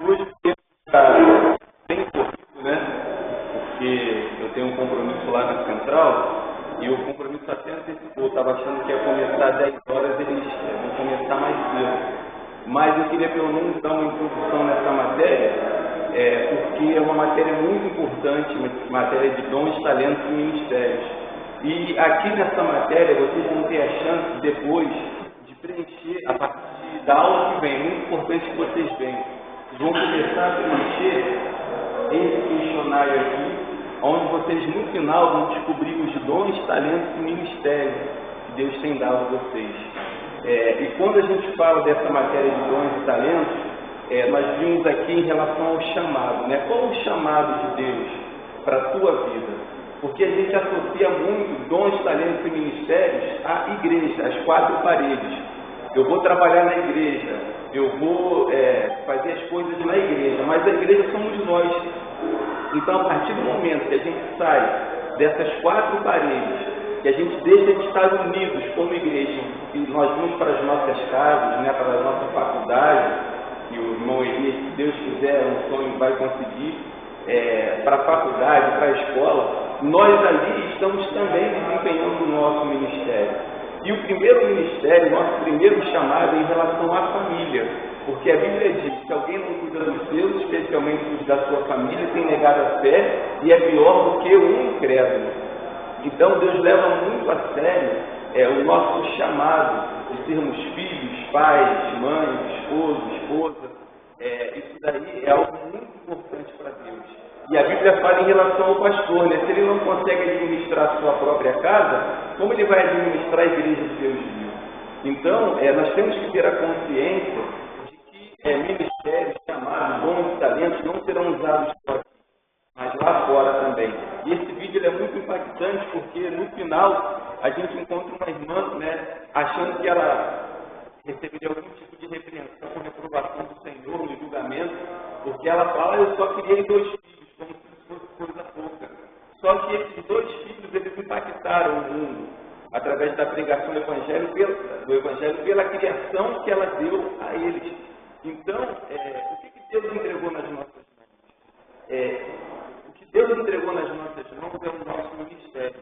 Hoje está bem corrido, né? Porque eu tenho um compromisso lá na Central e o compromisso até antecipou. Estava achando que ia começar às 10 horas, eles vão começar mais cedo. Mas eu queria pelo menos dar uma introdução nessa matéria, porque é uma matéria muito importante, uma matéria de dons, talentos e ministérios. E aqui nessa matéria vocês vão ter a chance depois de preencher a partir da aula que vem. É muito importante que vocês venham. Vocês vão começar a preencher esse questionário aqui, onde vocês no final vão descobrir os dons, talentos e ministérios que Deus tem dado a vocês. E quando a gente fala dessa matéria de dons e talentos, nós vimos aqui em relação ao chamado, né? Qual o chamado de Deus para a tua vida? Porque a gente associa muito dons, talentos e ministérios à igreja, às quatro paredes. Eu vou trabalhar na igreja, eu vou fazer as coisas na igreja, mas a igreja somos nós. Então, a partir do momento que a gente sai dessas quatro paredes, que a gente deixa de estar unidos como igreja, e nós vamos para as nossas casas, né, para a nossa faculdade, que o irmão Elias, se Deus quiser, um sonho vai conseguir, para a faculdade, para a escola, nós ali estamos também desempenhando o nosso ministério. E o primeiro ministério, nosso primeiro chamado é em relação à família, porque a Bíblia diz que alguém não cuida dos seus, especialmente os da sua família, tem negado a fé e é pior do que um incrédulo. Então Deus leva muito a sério o nosso chamado de sermos filhos, pais, mães, esposa. Isso daí é algo muito importante para Deus. E a Bíblia fala em relação ao pastor, né? Se ele não consegue administrar a sua própria casa, como ele vai administrar a igreja de Deus vivo? Então, nós temos que ter a consciência de que ministérios, chamados, dons e talentos não serão usados só aqui, mas lá fora também. E esse vídeo é muito impactante porque no final a gente encontra uma irmã, né, achando que ela receberia algum tipo de repreensão, reprovação do Senhor no julgamento, porque ela fala: eu só criei 2 filhos, como se fosse coisa pouca. Só que esses 2 filhos, eles impactaram o mundo através da pregação do Evangelho pela criação que ela deu a eles. Então, o que Deus entregou nas nossas mãos? O que Deus entregou nas nossas mãos é o nosso ministério.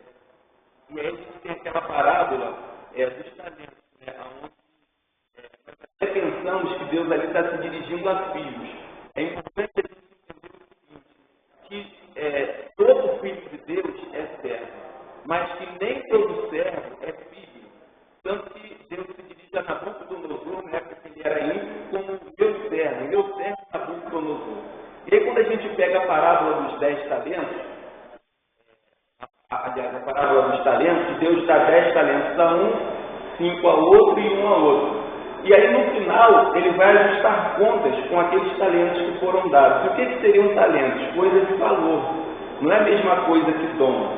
E aí a gente tem aquela parábola dos talentos, né, onde pensamos que Deus ali está se dirigindo a filhos. É importante a gente entender o seguinte, que todo filho de Deus é servo, mas que nem todo servo é filho. Tanto que Deus se dirige a Nabucodonosor, na época que ele era ímpio, como meu servo Nabucodonosor. E aí quando a gente pega a parábola dos 10 talentos, aliás, a parábola dos talentos, Deus dá 10 talentos a um, 5 a outro e 1 a outro. E aí no final ele vai ajustar contas com aqueles talentos que foram dados. E o que seriam talentos? Coisas de valor. Não é a mesma coisa que dom.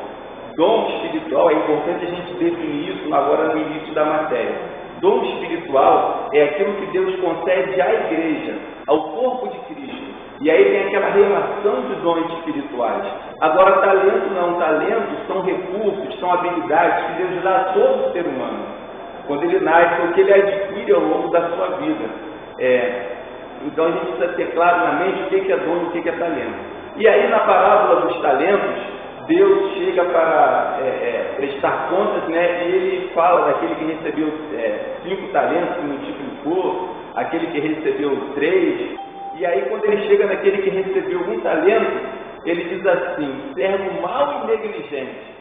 Dom espiritual, é importante a gente definir isso agora no início da matéria. Dom espiritual é aquilo que Deus concede à igreja, ao corpo de Cristo. E aí tem aquela relação de dons espirituais. Agora, talento não. Talentos são recursos, são habilidades que Deus dá a todo ser humano. Quando ele nasce, o que ele adquire ao longo da sua vida. Então a gente precisa ter claro na mente o que é dom e o que é talento. E aí na parábola dos talentos, Deus chega para prestar contas, né? E ele fala daquele que recebeu 5 talentos, que multiplicou, aquele que recebeu 3. E aí quando ele chega naquele que recebeu 1 talento, ele diz assim: servo mau e negligente,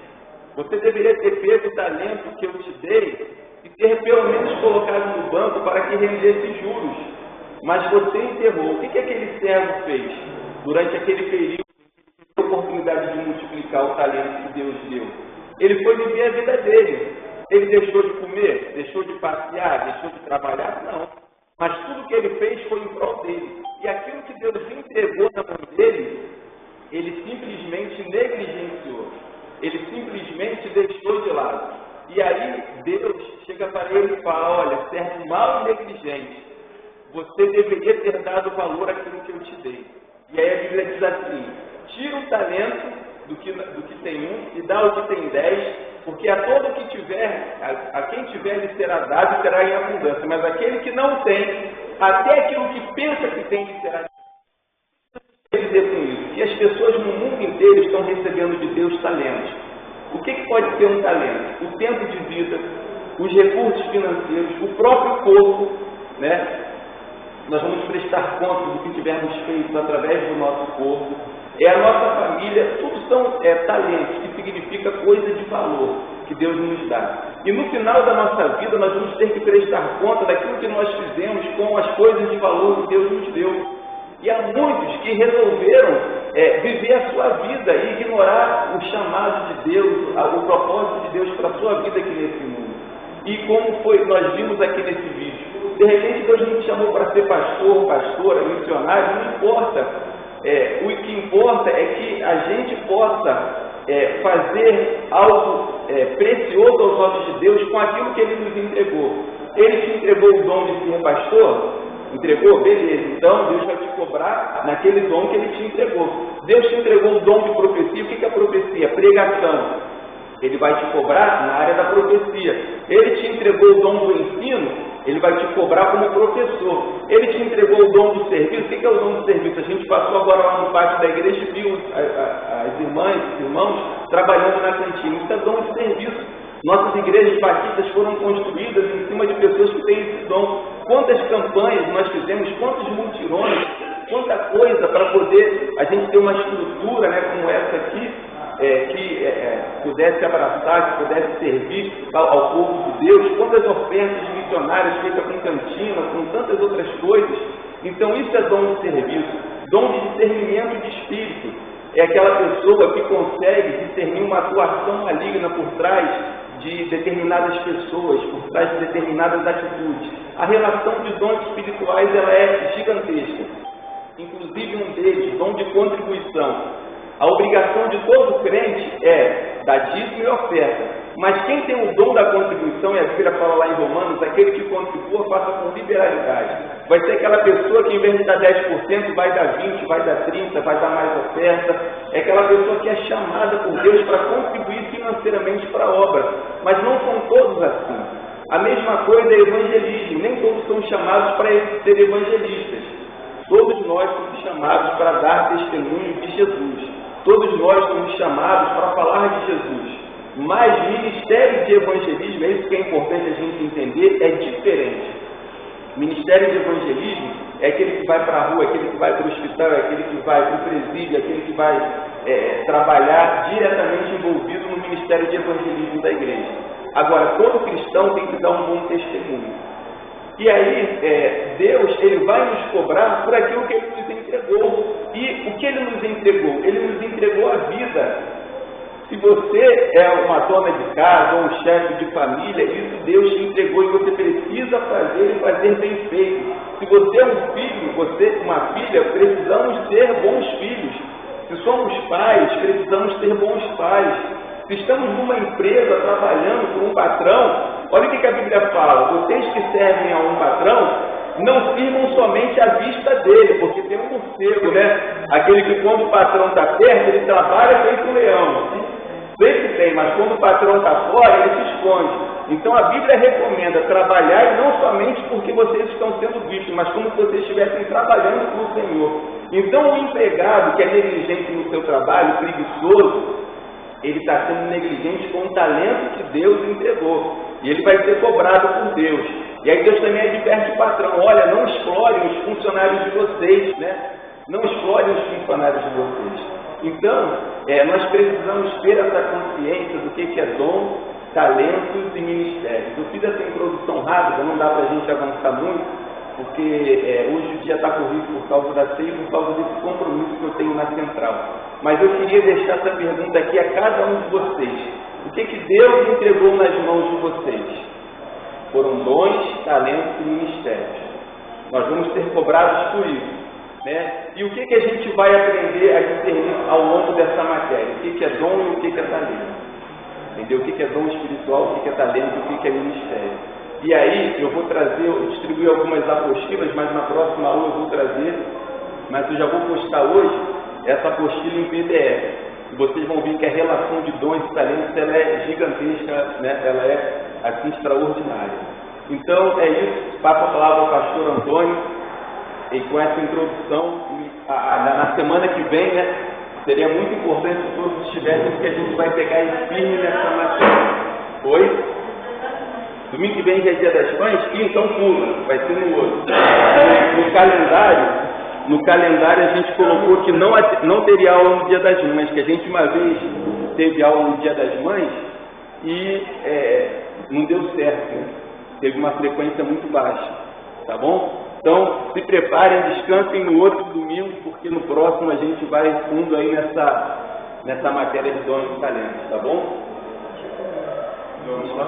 você deveria ter pego o talento que eu te dei e ter pelo menos colocado no banco para que rendesse juros. Mas você enterrou. O que aquele servo fez durante aquele período que teve a oportunidade de multiplicar o talento que Deus deu? Ele foi viver a vida dele. Ele deixou de comer? Deixou de passear? Deixou de trabalhar? Não. Mas tudo que ele fez foi em prol dele. E aquilo que Deus entregou na mão dele, ele simplesmente negligenciou. Ele simplesmente deixou de lado. E aí Deus chega para ele e fala: olha, servo mau e negligente, você deveria ter dado valor àquilo que eu te dei. E aí a Bíblia diz assim: tira o talento do que tem 1 e dá o que tem 10, porque a todo que tiver, a quem tiver lhe será dado e terá em abundância, mas aquele que não tem, até aquilo que pensa que tem lhe será. dizer com isso? Que as pessoas no mundo inteiro estão recebendo de Deus talentos. O que pode ser um talento? O tempo de vida, os recursos financeiros, o próprio corpo, né? Nós vamos prestar conta do que tivermos feito através do nosso corpo. A nossa família, tudo são talentos, que significa coisa de valor que Deus nos dá. E no final da nossa vida, nós vamos ter que prestar conta daquilo que nós fizemos com as coisas de valor que Deus nos deu. E há muitos que resolveram viver a sua vida e ignorar o chamado de Deus, o propósito de Deus para a sua vida aqui nesse mundo. E como nós vimos aqui nesse vídeo, de repente Deus não te chamou para ser pastor, pastora, missionário, não importa. O que importa é que a gente possa fazer algo precioso aos olhos de Deus com aquilo que Ele nos entregou. Ele te entregou o dom de ser pastor? Entregou? Beleza. Então Deus vai te cobrar naquele dom que Ele te entregou. Deus te entregou o dom de profecia. O que é a profecia? Pregação. Ele vai te cobrar na área da profecia. Ele te entregou o dom do ensino, Ele vai te cobrar como professor. Ele te entregou o dom do serviço. O que é o dom do serviço? A gente passou agora lá no pátio da igreja e viu as irmãs, os irmãos trabalhando na cantina. Isso é dom de serviço. Nossas igrejas batistas foram construídas em cima de pessoas que têm esse dom. Quantas campanhas nós fizemos, quantos mutirões, quanta coisa para poder a gente ter uma estrutura, né, como essa aqui, que pudesse abraçar, que pudesse servir ao povo de Deus, quantas ofertas missionárias feitas com cantina, com tantas outras coisas. Então isso é dom de serviço, dom de discernimento de espírito. É aquela pessoa que consegue discernir uma atuação maligna por trás de determinadas pessoas, por trás de determinadas atitudes. A relação de dons espirituais ela é gigantesca. Inclusive um deles, dom de contribuição. A obrigação de todo crente é dar dízimo e oferta. Mas quem tem o dom da contribuição, e a Bíblia fala lá em Romanos, aquele que contribua, faça com liberalidade. Vai ser aquela pessoa que, em vez de dar 10%, vai dar 20%, vai dar 30%, vai dar mais oferta. É aquela pessoa que é chamada por Deus para contribuir financeiramente para a obra. Mas não são todos assim. A mesma coisa é evangelismo. Nem todos são chamados para ser evangelistas. Todos nós somos chamados para dar testemunho de Jesus. Todos nós somos chamados para falar de Jesus. Mas ministério de evangelismo, é isso que é importante a gente entender, é diferente. Ministério de evangelismo é aquele que vai para a rua, aquele que vai para o hospital, é aquele que vai para o presídio, é aquele que vai trabalhar diretamente envolvido no ministério de evangelismo da igreja. Agora, todo cristão tem que dar um bom testemunho. E aí, Deus, Ele vai nos cobrar por aquilo que Ele nos entregou. E o que Ele nos entregou? Ele nos entregou a vida. Se você é uma dona de casa ou um chefe de família, isso Deus te entregou e você precisa fazer e fazer bem feito. Se você é um filho, você uma filha, precisamos ser bons filhos. Se somos pais, precisamos ser bons pais. Se estamos numa empresa trabalhando com um patrão, olha o que a Bíblia fala. Vocês que servem a um patrão, não sirvam somente à vista dele, porque tem um morcego, né? Aquele que quando o patrão está perto, ele trabalha feito um leão. Sempre tem, mas quando o patrão está fora, ele se esconde. Então a Bíblia recomenda trabalhar e não somente porque vocês estão sendo vistos, mas como se vocês estivessem trabalhando para o Senhor. Então o empregado que é negligente no seu trabalho, preguiçoso, ele está sendo negligente com o talento que Deus entregou. E ele vai ser cobrado por Deus. E aí Deus também adverte o patrão, olha, não explorem os funcionários de vocês, né? Não explorem os funcionários de vocês. Então, nós precisamos ter essa consciência do que é dom, talentos e ministérios. Eu fiz essa introdução rápida, não dá para a gente avançar muito, porque hoje o dia está corrido por causa da ceia e por causa desse compromisso que eu tenho na central. Mas eu queria deixar essa pergunta aqui a cada um de vocês. O que Deus entregou nas mãos de vocês? Foram dons, talentos e ministérios. Nós vamos ser cobrados por isso. Né? E o que a gente vai aprender a discernir ao longo dessa matéria? O que é dom e o que é talento? Entendeu? O que é dom espiritual, o que é talento e o que é ministério? E aí eu vou distribuir algumas apostilas, mas na próxima aula eu vou trazer, mas eu já vou postar hoje essa apostila em PDF. E vocês vão ver que a relação de dons e talentos ela é gigantesca, né? Ela é assim extraordinária. Então é isso, passo a palavra ao pastor Antônio. e com essa introdução, na semana que vem, né, seria muito importante que todos estivessem, porque a gente vai pegar em firme nessa matéria. Oi? Domingo que vem já é Dia das Mães? Então pula, vai ser no outro. No calendário a gente colocou que não teria aula no Dia das Mães, que a gente uma vez teve aula no Dia das Mães e não deu certo, né? Teve uma frequência muito baixa, tá bom? Então, se preparem, descansem no outro domingo, porque no próximo a gente vai fundo aí nessa matéria de dons e talentos, tá bom? Vamos lá?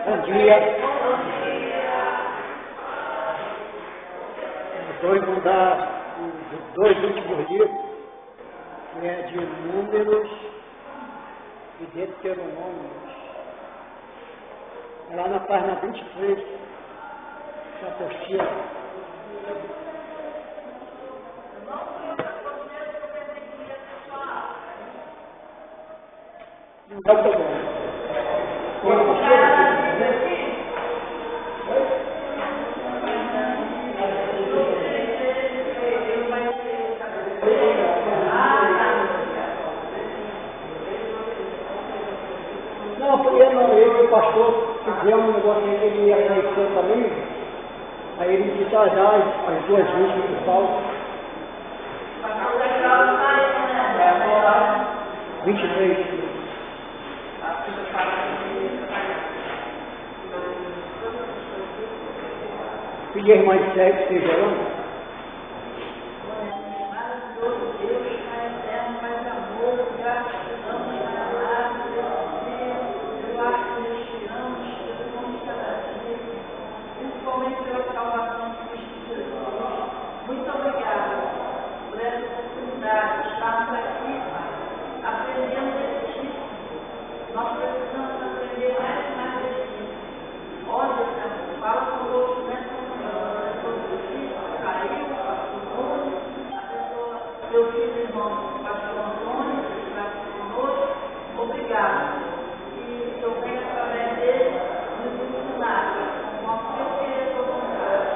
Bom dia. Nós vamos mudar os 2 últimos livros, que é de Números e Deuteronômios. É lá na página 23, da apostila. Não vai ser bom. Não, porque eu e o pastor fizemos um negócio aí que ele ia conhecer também. Aí ele disse, já as 2 últimas que falam. 23. Pedir a irmã de Sérgio esteja muito obrigada por essa oportunidade de estarmos aqui aprendendo desse tipo. Nós precisamos aprender mais e mais desse tipo. Olha, Senhor, fala conosco nessa manhã. A pessoa do filho caiu, pastor Nuno, a pessoa, meu filho irmão, pastor Antônio, que está conosco. Obrigada. E que eu venha através dele nos ensinar o nosso querer e vontade.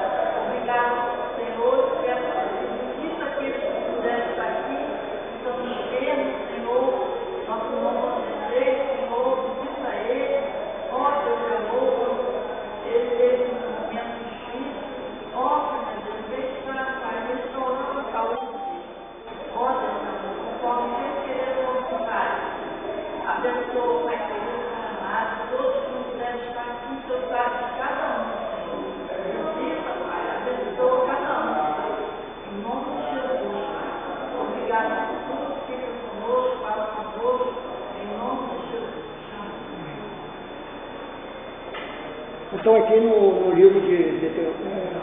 Obrigada. Senhor, isso aqueles que puderem estar aqui, que estão enfermos, Senhor, nosso irmão André, Senhor, diz a ele, ó Deus de amor, ele teve um momento difícil, ó Deus, deixe para Pai, restaurando a saúde dele. Ó Deus, conforme ele querer a vontade, abençoa o Pai querido, amado, todos que não puderem estar aqui, o Senhor sabe de cada um, Senhor. Visita, Pai, abençoa cada um. Em nome de Jesus, obrigada por tudo que fica conosco, fala conosco, em nome de Jesus. Então, aqui no livro de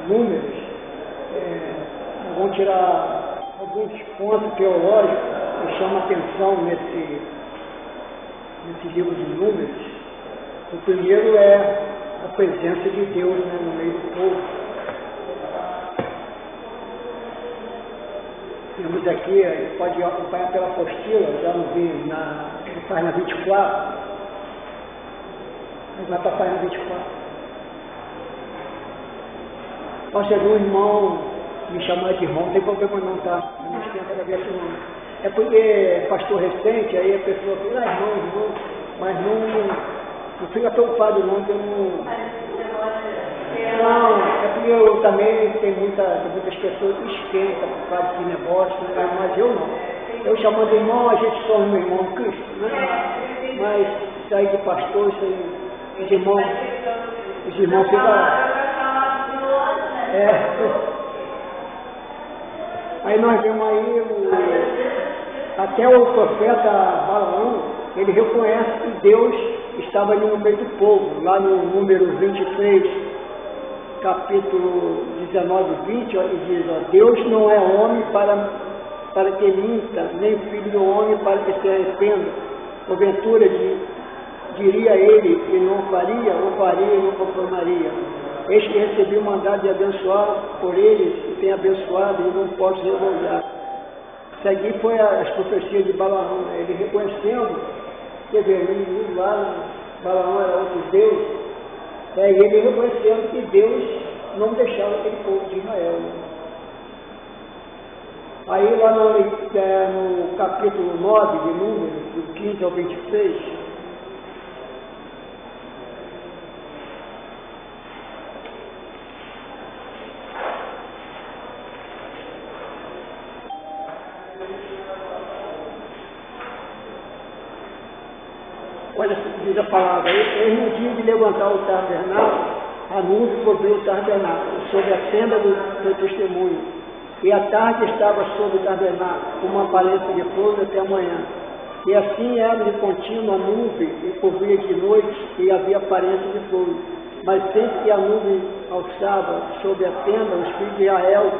Números, vamos tirar alguns pontos teológicos que chamam a atenção nesse livro de Números. O primeiro é a presença de Deus, né, no meio do povo. Temos aqui, pode acompanhar pela apostila, já não vi na página 24. Mas vai para a página 24. Nós chegou um irmão me chamar de irmão, não tem problema não, tá? Não esquenta da cabeça não. É porque pastor recente, aí a pessoa fala, irmão, mas não fica preocupado não, que eu não... Não, é porque eu também tem muitas pessoas que esquentam por causa de negócio, né? Mas eu não. Eu chamando de irmão, a gente só um irmão de Cristo, né? Mas isso aí de pastor, isso aí, os irmãos ficam... Aí nós vemos aí, até o profeta Balaão, ele reconhece que Deus estava ali no meio do povo, lá no número 23, capítulo 19, 20, ele diz, ó, Deus não é homem para que minta, nem filho do homem para que se arrependa. Porventura diria ele e não faria, ou faria e não conformaria. eis que recebi o mandado de abençoar por eles, e tenho abençoado e não posso revolver. Isso aqui foi as profecias de Balaão, né? Ele reconhecendo, quer ver, o inimigo lá, Balaão era outro Deus, e ele reconhecendo que Deus não deixava aquele povo de Israel. Né? Aí lá no capítulo 9 de Números, do 15 ao 26, olha, diz a palavra, eis no dia de levantar o tabernáculo, a nuvem cobriu o tabernáculo, sobre a tenda do testemunho. E a tarde estava sobre o tabernáculo, com uma aparência de fogo até amanhã. E assim era de contínuo a nuvem, e cobria de noite, e havia aparência de fogo. Mas sempre que a nuvem alçava sobre a tenda, os filhos de Israel,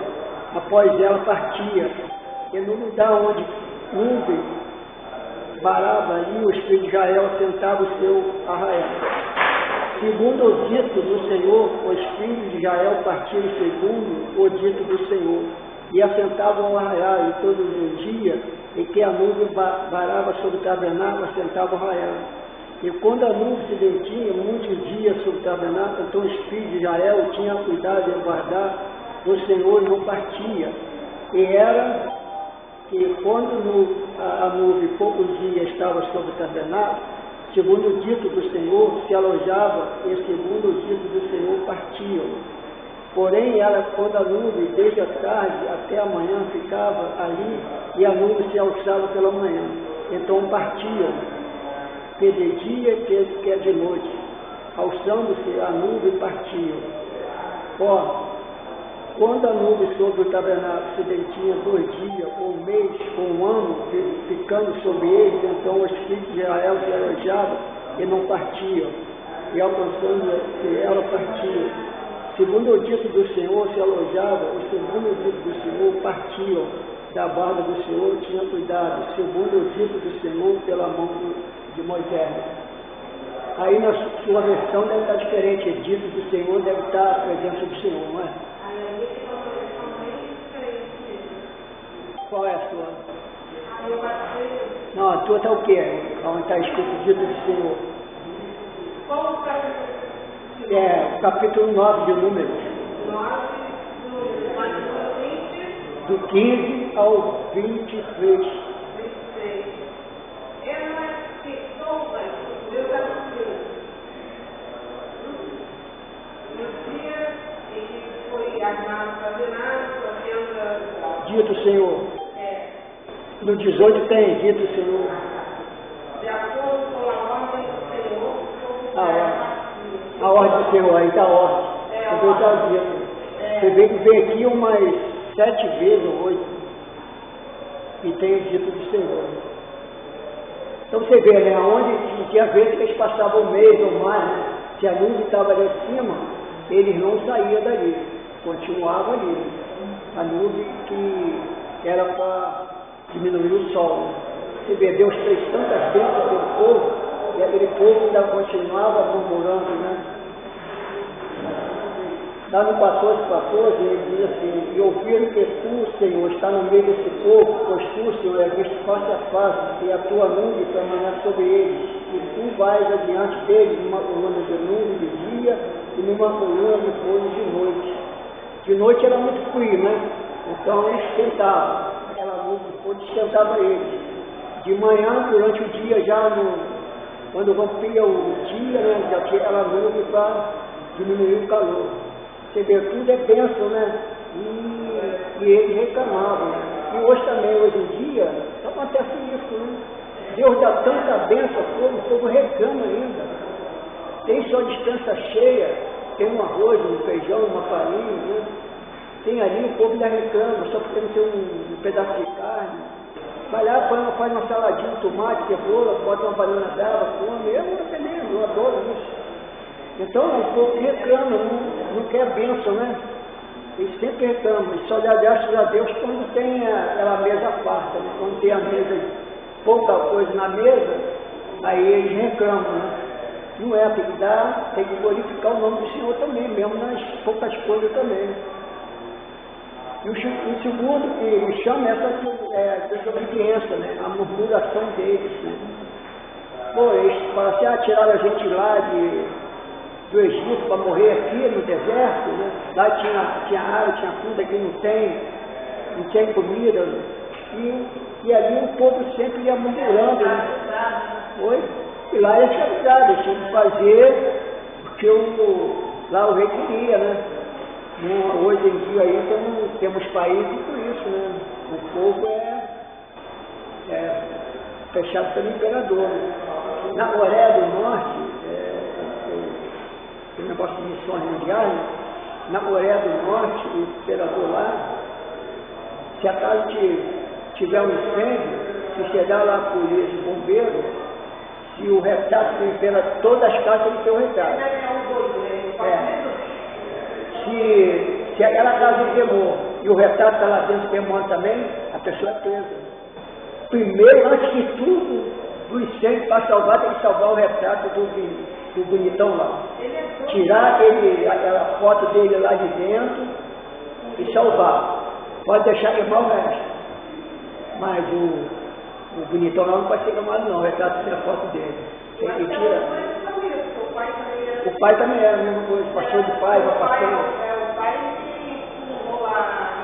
após ela partia. E no lugar onde nuvem varava ali, os filhos de Israel assentavam o seu arraial. Segundo o dito do Senhor, os filhos de Israel partiram segundo o dito do Senhor, e assentavam o arraial, e todos os dias, em que a nuvem varava sobre o tabernáculo, assentavam o arraial. E quando a nuvem se detinha muitos dias sobre o tabernáculo, então os filhos de Israel tinham cuidado de guardar o Senhor e não partia. E era que quando a nuvem poucos dias estava sobre o tabernáculo, segundo o dito do Senhor, se alojava, e segundo o dito do Senhor partiam. Porém, ela, quando a nuvem, desde a tarde até a manhã, ficava ali, e a nuvem se alçava pela manhã. Então partiam, que de dia, que é de noite. Alçando-se a nuvem, partiam. Ó, quando a nuvem sobre o tabernáculo se detinha 2 dias, ou 1 mês, ou 1 ano, ficando sobre eles, então os filhos de Israel se alojavam e não partiam, e alcançando-se ela partiam. Segundo o dito do Senhor se alojava, e segundo o dito do Senhor partiam da barba do Senhor, tinha cuidado, segundo o dito do Senhor pela mão de Moisés. Aí na sua versão deve estar diferente, o dito do Senhor deve estar a presença do Senhor, não é? Qual é a sua? Não, a tua está o quê? Onde está escrito dito do Senhor? É, o capítulo 9 de Números. Do 15 ao 23. Dito Senhor. No 18 tem dito Senhor. De acordo com a ordem do Senhor. A ordem do Senhor, aí está a ordem. Então está dito. Você vê que vem aqui umas 7 vezes ou 8. E tem o dito do Senhor. Então você vê, né? Onde tinha vezes que eles passavam 1 mês ou mais, né? Se a nuvem estava ali em cima, eles não saíam dali. Continuavam ali. A nuvem que era para diminuir o sol. Você vê, Deus fez tantas bênçãos pelo povo, e aquele povo ainda continuava murmurando, né? Lá no 14, ele diz assim, e ouviram que tu, Senhor, está no meio desse povo, pois tu, Senhor, é visto face a face, e a tua nuvem permanece sobre eles, e tu vais adiante deles numa coluna de nuvem de dia, e numa coluna de fogo de noite. De noite era muito frio, né? Então eles esquentavam, aquela nuvem de fogo esquentava eles. De manhã, durante o dia, já quando rompia o dia, né, já tinha aquela nuvem para diminuir o calor. Você vê, tudo é bênção, né? E eles reclamavam. E hoje também, hoje em dia, acontece isso, né? Deus dá tanta bênção ao povo, o povo reclama ainda. Tem só dispensa cheia, tem um arroz, um feijão, uma farinha, né? Tem ali, o povo ainda reclama, só porque não tem um pedaço de carne. Vai lá, faz uma saladinha de tomate, cebola, bota uma banana dela, come. Eu adoro isso. Então o povo reclama, não quer bênção, né? Eles sempre reclamam, e só dá graças a Deus quando tem aquela mesa farta, né? Quando tem a mesa, pouca coisa na mesa, aí eles reclamam, né? Não é, tem que glorificar o nome do Senhor também, mesmo nas poucas coisas também. E o segundo que me chama é essa desobediência, né? A murmuração deles. Né? Pô, eles falam assim, tiraram a gente lá do Egito para morrer aqui no deserto, né? Lá tinha água, tinha tudo, aqui não tem comida. E ali o povo sempre ia murmurando. Né? Oi? E lá eles tinham cuidado, eles tinham que fazer porque lá o rei queria, né? Hoje em dia aí temos países por isso, né? O povo é fechado pelo imperador. Né? Na Coreia do Norte, tem um negócio de missões mundiais, né? Na Coreia do Norte, o imperador lá, se acaso tiver um incêndio, se chegar lá a polícia, bombeiro, se o retrato do imperador, todas as casas têm que ter o retrato. Se aquela casa queimou e o retrato está lá dentro queimando também, a pessoa é presa. Primeiro, antes de tudo, do incêndio para salvar, tem que salvar o retrato do bonitão lá. Tirar aquela foto dele lá de dentro e salvar. Pode deixar queimar o resto. Mas o bonitão lá não pode ser queimado não, o retrato tem a foto dele. Tem que tirar. O pai também era a mesma coisa, passou de pai, vai passando. O pai que mudou a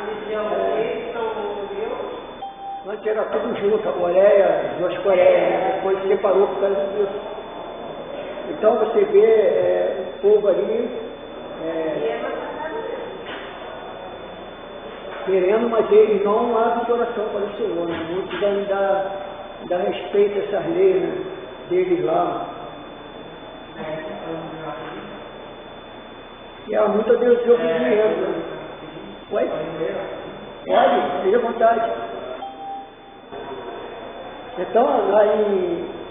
religião dele, então morreu. Antes era tudo junto, a Coreia, as duas Coreias, né? Depois se separou por causa disso. Então você vê o povo ali querendo, mas eles não abrem coração para o Senhor, né? Muitos ainda dá respeito a essas leis, né? Deles lá. E há muita desobediência. Oi? Pode, seja à vontade. Então, lá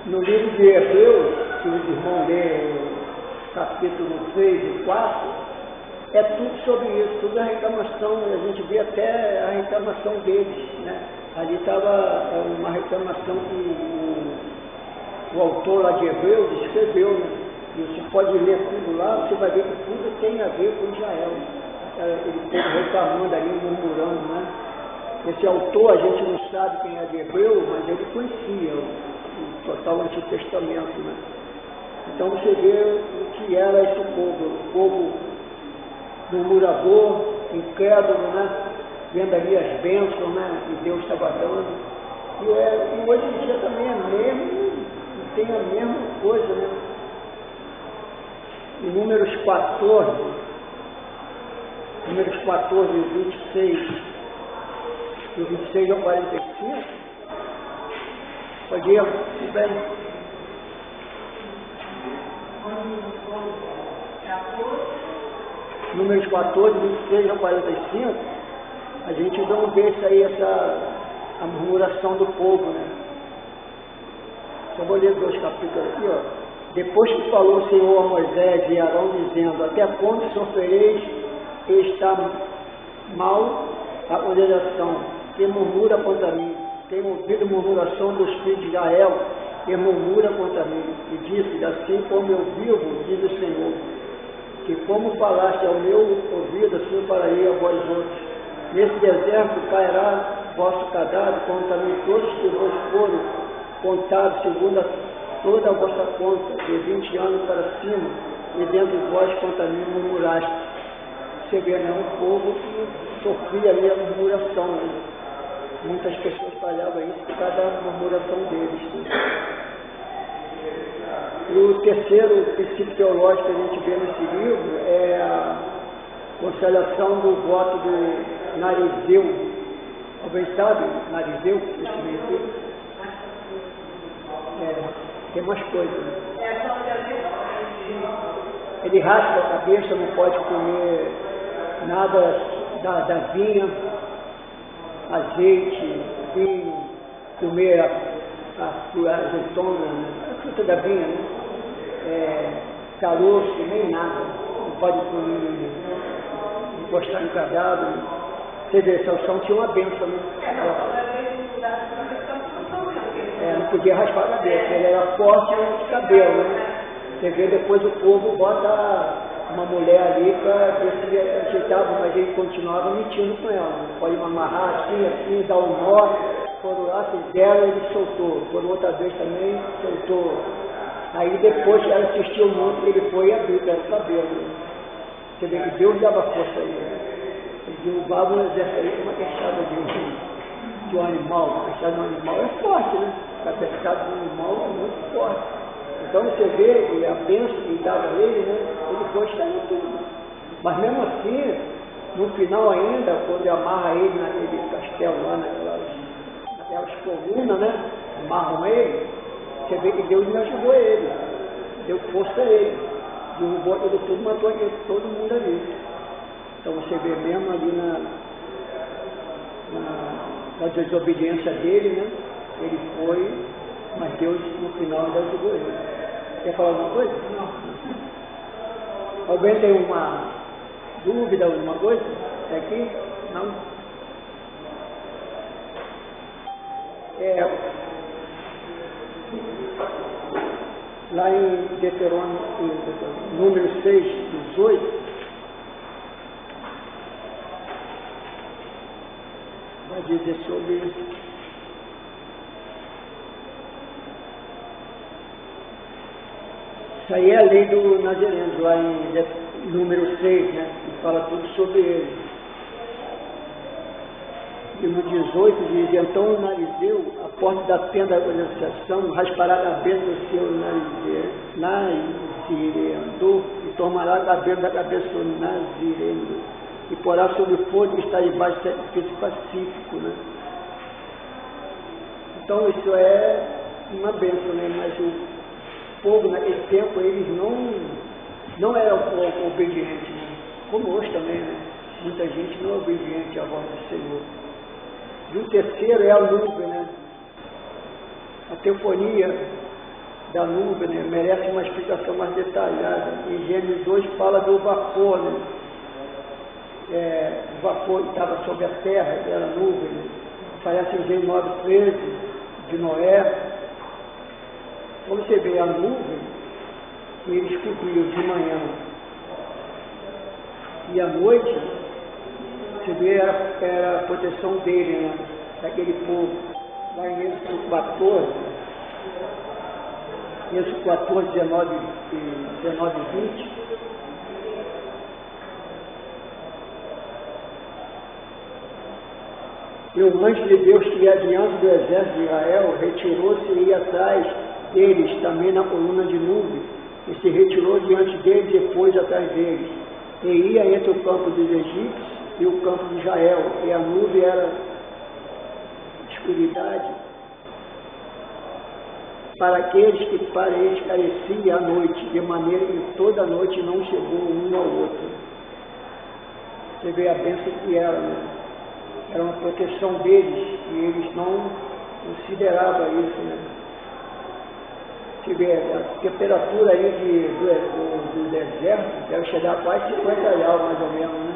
no livro de Hebreus, que os irmãos lêem, capítulo 3 e 4, é tudo sobre isso, tudo a reclamação, a gente vê até a reclamação deles, né? Ali estava uma reclamação que o autor lá de Hebreus escreveu, né? E você pode ler tudo lá, você vai ver que tudo tem a ver com Israel. Ele esteve reclamando ali, murmurando, né? Esse autor, a gente não sabe quem é de Hebreu, mas ele conhecia o total Antigo Testamento, né? Então você vê o que era esse o povo murmurador, incrédulo, né? Vendo ali as bênçãos, né? Que Deus estava dando. E hoje em dia também tem a mesma coisa, né? Em Números 14, 26, do 26 ao 45, pode ir, tudo bem? Números 14, 26 ao 45, a gente não vê isso aí, a murmuração do povo, né? Só vou ler 2 capítulos aqui, ó. Depois que falou o Senhor a Moisés e Arão, dizendo, até quando sofrereis está mal a condenação, que murmura contra mim, tenho ouvido murmuração dos filhos de Israel, que murmura contra mim, e disse, assim como eu vivo, diz o Senhor, que como falaste ao meu ouvido, assim falarei a vós outros. Nesse deserto cairá vosso cadáver, como também todos que vos foram contados segundo toda a vossa conta, de 20 anos para cima, e dentro de vós contra mim murmuraste. Você vê, né? Um povo que sofria ali a murmuração, né? Muitas pessoas falhavam isso por causa da murmuração deles, né? E o terceiro princípio teológico que a gente vê nesse livro é a conciliação do voto do Narizeu. Alguém sabe, Narizeu, o que significa? Tem mais coisas. Né? Ele raspa a cabeça, não pode comer nada da vinha, azeite, vinho, comer a azeitona, né? A fruta da vinha, né? Caroço, nem nada. Não pode comer, encostar em cadáver. Você vê, Sansão tinha uma bênção, né? Não podia raspar a cabeça, ele era forte de cabelo, né? Você vê depois o povo bota uma mulher ali para ver se ele ajeitava, mas ele continuava mentindo com ela. Pode amarrar assim, dar um nó. Foram lá, fizeram, ele soltou. Foram outra vez também, soltou. Aí depois que ela assistiu muito, ele foi e abriu para ela saber. Você vê que Deus dava força a ele. Ele derrubava um exército aí com uma queixada de um animal. Uma queixada de um animal é forte, né? A queixada de um animal é muito forte. Então você vê que a bênção que dava a ele, né? Ele foi estando tudo. Mas mesmo assim, no final ainda, quando ele amarra ele naquele castelo lá, naquelas colunas, né? Amarram ele, você vê que Deus me ajudou ele, deu força a ele, derrubou aquilo tudo, matou todo mundo ali. Então você vê mesmo ali na desobediência dele, né? Ele foi, mas Deus no final ainda ajudou ele. Quer falar alguma coisa? Não. Alguém tem uma dúvida, alguma coisa? É aqui? Não? Lá em Deuteronômio, número 6, 18, vai dizer sobre isso. Isso aí é a lei do Nazireno, lá em número 6, né? Que fala tudo sobre ele. E no 18 diz: então o narizeu, a porta da tenda da organização, raspará a cabeça do seu nazireando e tomará a cabeça da cabeça do nazireno e porá sobre o fogo que está debaixo do sacrifício pacífico, né? Então isso é uma bênção, né? Mas o povo naquele tempo, eles não eram obedientes, né? Como hoje também, né? Muita gente não é obediente à voz do Senhor. E o terceiro é a nuvem, né? A teofonia da nuvem, né? Merece uma explicação mais detalhada. Em Gênesis 2 fala do vapor, né? O vapor que estava sobre a terra, era nuvem, né? Aparece em Gênesis 9:13 de Noé. Como você vê a nuvem, que eles cobriam de manhã e à noite, você vê era a proteção dele, né? Daquele povo. Lá em Êxodo 14, 19 e 20. E o anjo de Deus que ia diante do exército de Israel retirou-se e ia atrás deles, também na coluna de nuvem, e se retirou diante deles e depois atrás deles. E ia entre o campo dos egípcios e o campo de Israel, e a nuvem era escuridade para aqueles que para eles carecia a noite, de maneira que toda a noite não chegou um ao outro. Você vê a bênção que era, né? Era uma proteção deles, e eles não consideravam isso, né? Você vê, a temperatura aí do deserto deve chegar a quase 50 graus, mais ou menos, né?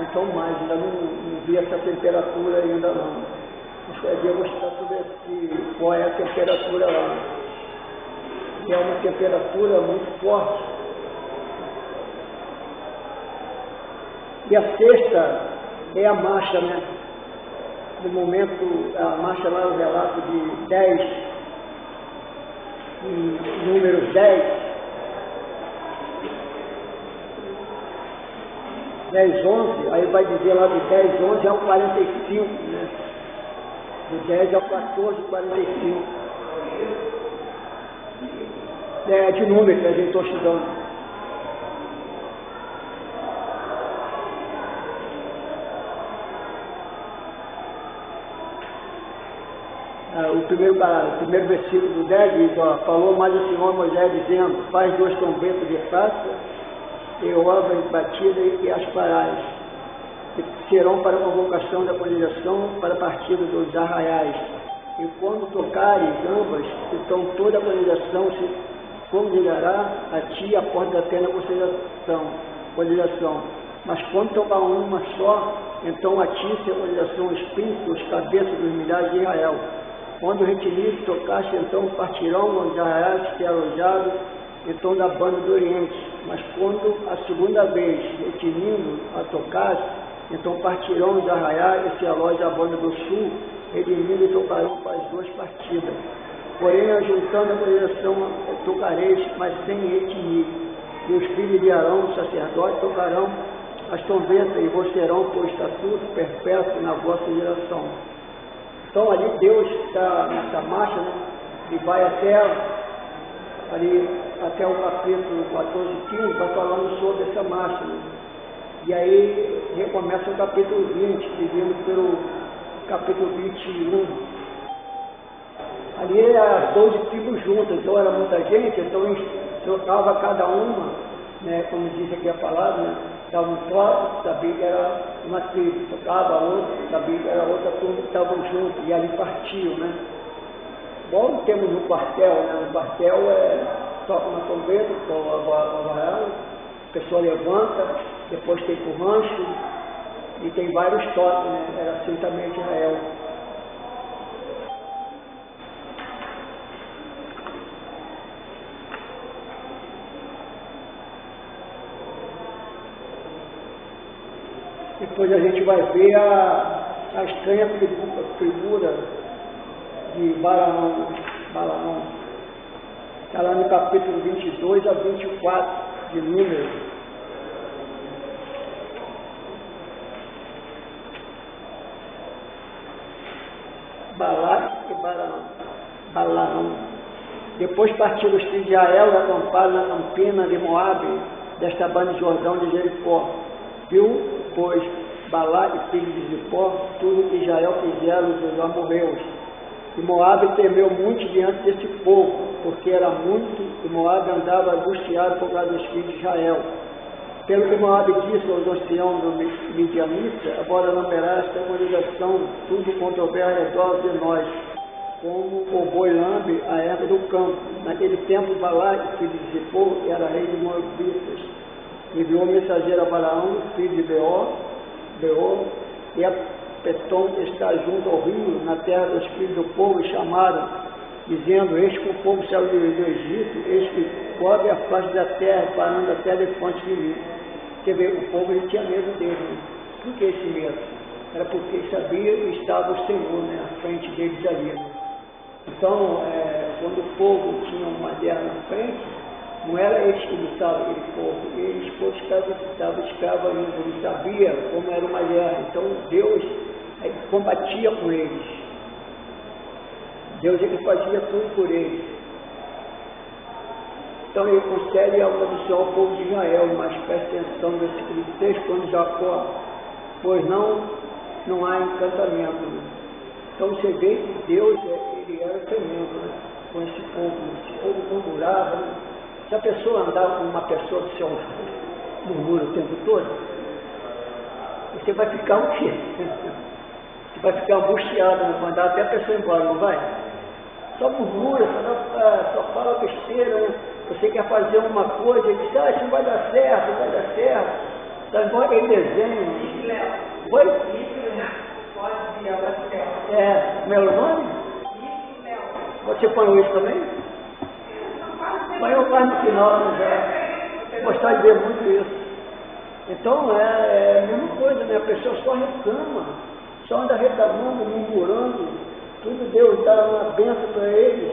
Então mais, ainda não vi essa temperatura ainda não. Mas eu vou mostrar sobre qual é a temperatura lá. E é uma temperatura muito forte. E a sexta é a marcha, né? No momento, a marcha lá, o relato de 10, números 10, 11, aí vai dizer lá do 10, 11 ao 45, né? Do 10 ao 14, 45. É de número que a gente está estudando. O primeiro versículo do 10 diz: falou mais o Senhor Moisés dizendo: faz 2 trombetas de prata e ovas batidas e as parás, que serão para a convocação da congregação para a partida dos arraiais. E quando tocares ambas, então toda a congregação se congregará a ti a porta da tenda da congregação. Mas quando tocar uma só, então a ti se a congregação os príncipes, os cabeças dos milhares de Israel. Quando o retinido tocaste, então partirão os arraiais que é alojado então da banda do Oriente. Mas quando a segunda vez retinindo a tocar, então partirão os arraiais, esse relógio da banda do sul, redimindo e tocarão para as duas partidas. Porém, ajuntando a congregação, tocareis, mas sem retinir. E os filhos de Arão, o sacerdote, tocarão as trombetas e vos terão por estatuto perpétuo na vossa geração. Então ali Deus está nessa marcha, né? Ele vai até o capítulo 14 e 15, vai falando sobre essa marcha, né? E aí recomeça o capítulo 20, seguindo pelo capítulo 21. Ali as 12 tribos juntas, então era muita gente, então eles trocavam cada uma, né, como diz aqui a palavra, né, dava um troço, sabia que era uma tribo, tocava a outra, sabia que era outra turma que estavam juntos, e ali partiam, né. Igual temos no quartel, né, no quartel toca uma trombeta, a pessoa levanta, depois tem o rancho, e tem vários toques, né, era assim também em Israel. Depois a gente vai ver a estranha figura de Balaão. Está lá no capítulo 22 a 24 de Números. Balaque e Balaão. Depois partiram os filhos de Israel, acamparam na campina de Moabe, desta banda de Jordão de Jericó. Viu, pois, Balaque, filho de Zippor, tudo que Israel fizeram os amorreus. E Moabe temeu muito diante desse povo, porque era muito, e Moabe andava angustiado por causa dos filhos de Israel. Pelo que Moabe disse aos anciãos do Midianita, agora não verá esta congregação, tudo quanto houver ao redor de nós, como o boi lambe a erva do campo. Naquele tempo, Balaque, filho de Zippor, era rei de Moabitas. Enviou mensageiro a Balaão, filho de Beor, e a Petom está junto ao rio, na terra dos filhos do povo, e chamaram, dizendo, eis que o povo saiu do Egito, eis que cobre a face da terra, parando até de fonte de rio. Quer ver, o povo ele tinha medo dele. Né? Por que esse medo? Era porque ele sabia que estava o Senhor, né, à frente deles ali. Né? Então, quando o povo tinha uma guerra na frente, não era eles que lutavam aquele povo, eles estavam escravos ainda, eles sabiam como era uma guerra. Então Deus combatia com eles. Deus é que fazia tudo por eles. Então ele concede a maldição ao povo de Israel, mas preste atenção no versículo 6, quando Jacó, pois não há encantamento. Né? Então você vê que Deus ele era tremendo, né? Com esse povo. Esse povo murmurava, né? Se a pessoa andar com uma pessoa do seu murmura o tempo todo, você vai ficar o quê? Você vai ficar angustiado, né? Mandar até a pessoa embora, não vai? Só murmura, só fala besteira, né? Você quer fazer uma coisa e diz, isso não vai dar certo, não vai dar certo. Então, embora ele desenhe. Oi? Pode ir ao céu. Como é o nome? Você põe isso também? Mas eu faço no final, né? Gostar de ver muito isso. Então é a mesma coisa, né? A pessoa só reclama, só anda reclamando, murmurando, tudo Deus dá uma bênção para eles,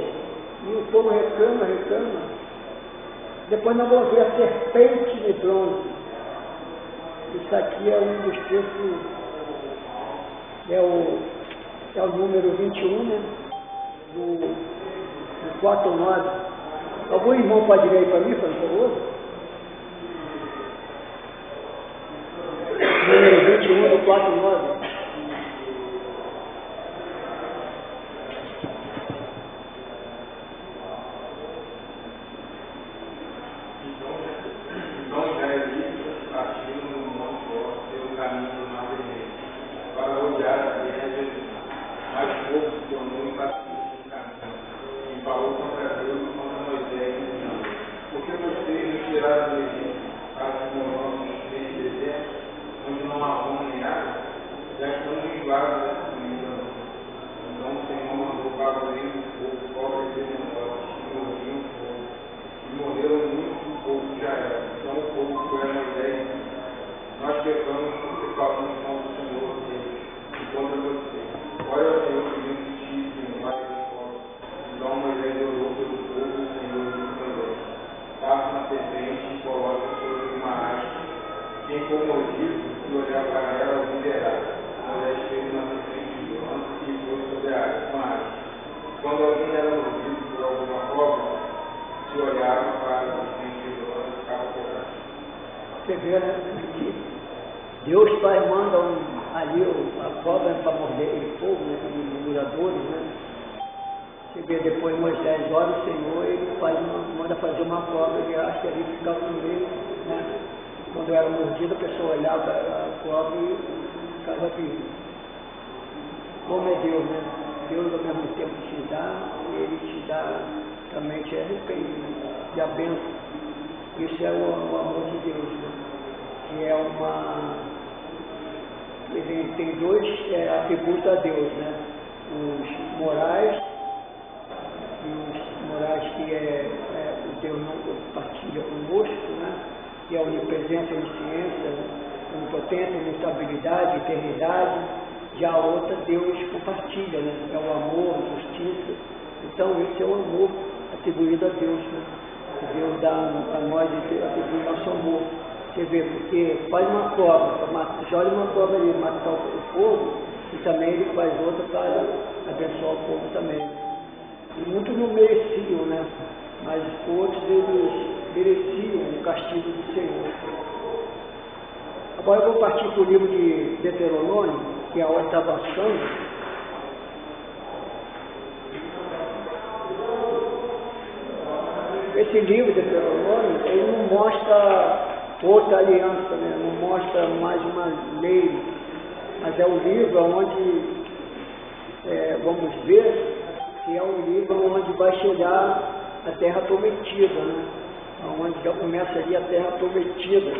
e o povo reclama. Depois nós vamos ver a serpente de bronze. Isso aqui é um dos textos, é o número 21, né? Do 4:9. Algum irmão pode ler aí para mim, por favor? Número 21 do 4:9. Então os israelitas partiram no Monte Hor pelo caminho do Mar Vermelho para rodear a terra de Egito. Mas o povo se tornou impaciente no caminho e falou contra Deus e contra Moisés, dizendo: por que vocês nos tiraram do Egito para que morramos nesse deserto, onde não há fome nem água? Você vê, né? Que Deus Pai manda ali a cobra para morder aquele povo, né? Os moradores, né? Você vê depois Moisés ora o Senhor, ele manda fazer uma cobra, ele acha que ali ficava no meio, né? Quando era mordida, a pessoa olhava a cobra e ficava vivo. Como é Deus, né? Deus ao mesmo tempo te dá, ele te dá, também te arrepende, né? E a bênção. Isso é o amor de Deus, né? Que é ele tem dois atributos a Deus, né? Os morais, e os morais que o Deus não partilha conosco, né? Que é a onipresença, a onisciência, a onipotência, a imutabilidade, a eternidade. Já a outra Deus compartilha, né? É o amor, a justiça. Então esse é o amor atribuído a Deus, né? Deus dá a nós atribui nosso amor. Você vê, porque faz uma cobra, joga uma cobra ali, matar o povo, e também ele faz outra para abençoar o povo também. E muitos não mereciam, né? Mas outros eles mereciam o castigo do Senhor. Agora eu vou partir para o livro de Deuteronômio, que é a hora está avançando. Esse livro de Deuteronômio, ele não mostra outra aliança, né? Não mostra mais uma lei, mas é um livro onde, vamos ver, que é um livro onde vai chegar a terra prometida, né? Onde já começa ali a terra prometida,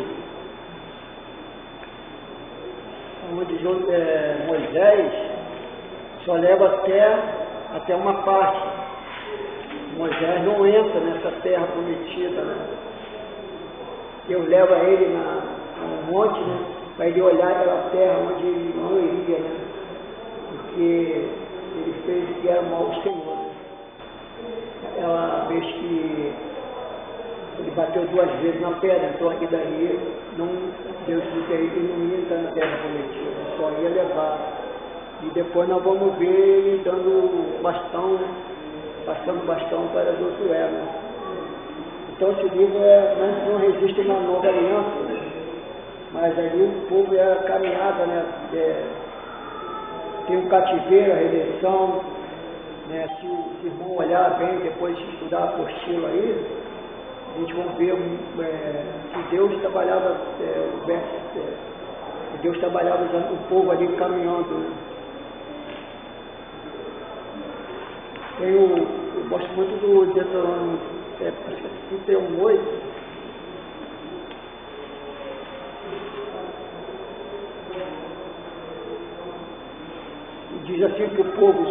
onde Moisés só leva até uma parte. Moisés não entra nessa terra prometida, né? Deus leva ele no monte, né? Para ele olhar aquela terra onde ele não iria, né? Porque ele fez o que era mal ao Senhor, né? Aquela vez que ele bateu 2 vezes na pedra, então aqui daí Deus disse que ele não ia entrar na terra prometida, só ia levar. E depois nós vamos ver ele dando bastão, passando bastão para Josué, né? Então esse livro não resiste na nova aliança, né? Mas ali o povo é a caminhada, né? Tem um cativeiro, a redenção, né? Se o irmão olhar bem, depois de estudar a apostila aí, a gente vai ver que Deus trabalhava, Deus trabalhava usando o povo ali caminhando, né? Eu gosto muito do Deuteronômio 31:8. Diz assim para o povo,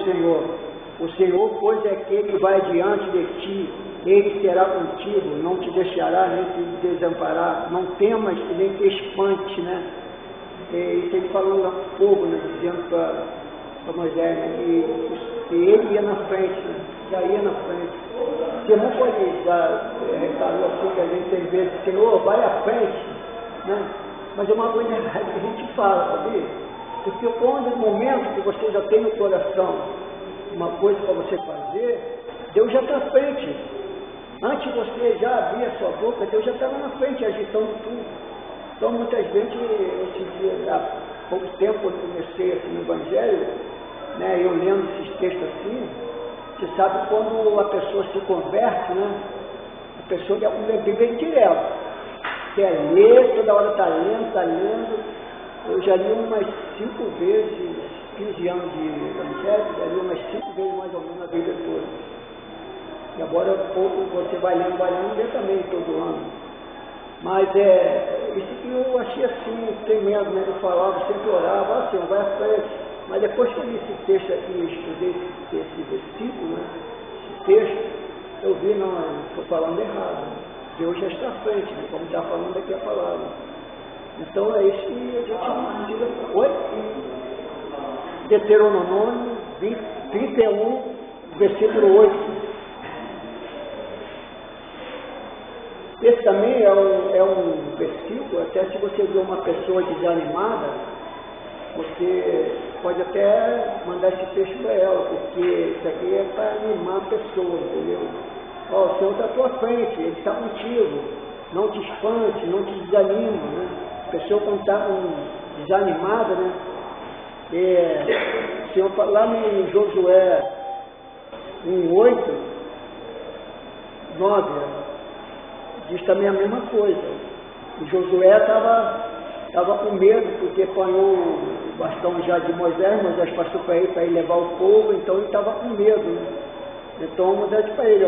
o Senhor, pois é aquele que vai diante de ti, ele será contigo, não te deixará nem te desamparar, não temas e nem te espante, né? Isso ele falando ao povo, né? Dizendo para Moisés, né? E ele ia na frente, né? Já ia na frente. Você não pode já reparou assim que a gente tem vezes, Senhor, vai à frente, né? Mas é uma coisa errada que a gente fala, sabia? Porque quando no momento que você já tem no coração uma coisa para você fazer, Deus já está à frente. Antes de você já abrir a sua boca, Deus já estava na frente, agitando tudo. Então muitas vezes, há pouco tempo, quando comecei assim, no Evangelho, né, eu lendo esses textos assim, você sabe quando a pessoa se converte, né? A pessoa já bem direto. Quer ler, toda hora está lendo. Eu já li umas 5 vezes, 15 anos de Evangelho, já li umas 5 vezes mais ou menos a Bíblia toda. E agora pouco você vai lendo, lê também todo ano. Mas isso que eu achei assim, tremendo, né? Eu falava, sempre orava, assim, vai à frente. Mas depois que eu li esse texto aqui, eu estudei esse versículo, né? Esse texto, eu vi, não, estou falando errado. Deus já está à frente, né? Como está falando aqui a palavra. Então é isso que a gente precisa. Oi? Deuteronômio 31, versículo 8. Esse também é um versículo, até se você vê uma pessoa desanimada, você pode até mandar esse texto para ela, porque isso aqui é para animar a pessoa, entendeu? Ó, o Senhor está à tua frente, Ele está contigo. não te espante, não te desanima, né? A pessoa quando está desanimada, né? O Senhor fala lá em Josué 1:8, 9, diz também a mesma coisa. E Josué estava com medo, porque apanhou o bastão já de Moisés passou para ele levar o povo, então ele estava com medo, né? Então Moisés disse para ele,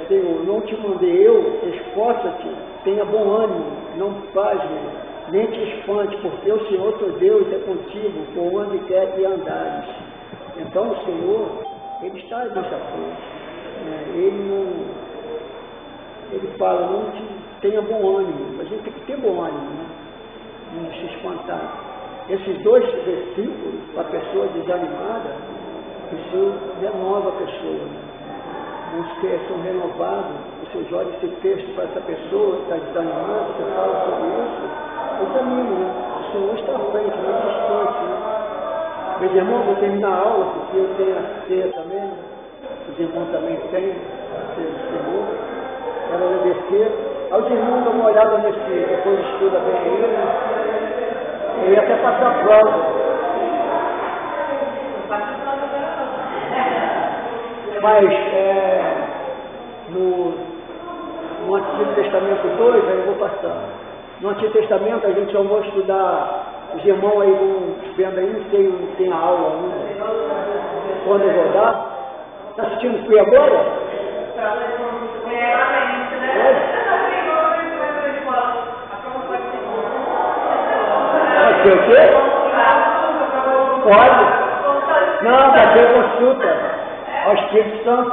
Senhor, não te mandei eu, esforça-te, tenha bom ânimo, não pasme, nem te espante, porque o Senhor teu Deus é contigo, por onde quer que andares. Então o Senhor, Ele está nessa frente. Ele fala, não te tenha bom ânimo. A gente tem que ter bom ânimo, né? Não se espantar. Esses dois versículos, para a pessoa desanimada, isso renova a pessoa, né? Não esqueçam, renovados, vocês olham esse texto para essa pessoa que está desanimada, você fala sobre isso, o caminho, né? O Senhor está à frente, não é distante, né? Meus irmãos, vou terminar a aula, porque eu tenho a ceia também, né? Os irmãos também têm a ceia do Senhor. Quero agradecer aos irmãos, dá uma olhada nesse, depois estuda bem aí, né? Eu ia até passar a prova. Mas no Antigo Testamento 2, aí eu vou passar. No Antigo Testamento a gente só vai estudar, os irmãos aí vão vendo aí, tem a aula ainda. Quando eu vou dar? Está assistindo Fui agora? Pode ser o quê? Pode. Não, vai ter consulta ao Espírito Santo.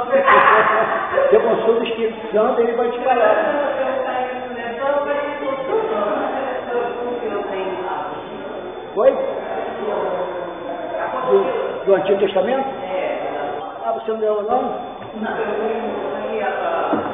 Você consulta o Espírito Santo, ele vai te falar. Foi? Do Antigo Testamento? Ah, você não leu não? Não.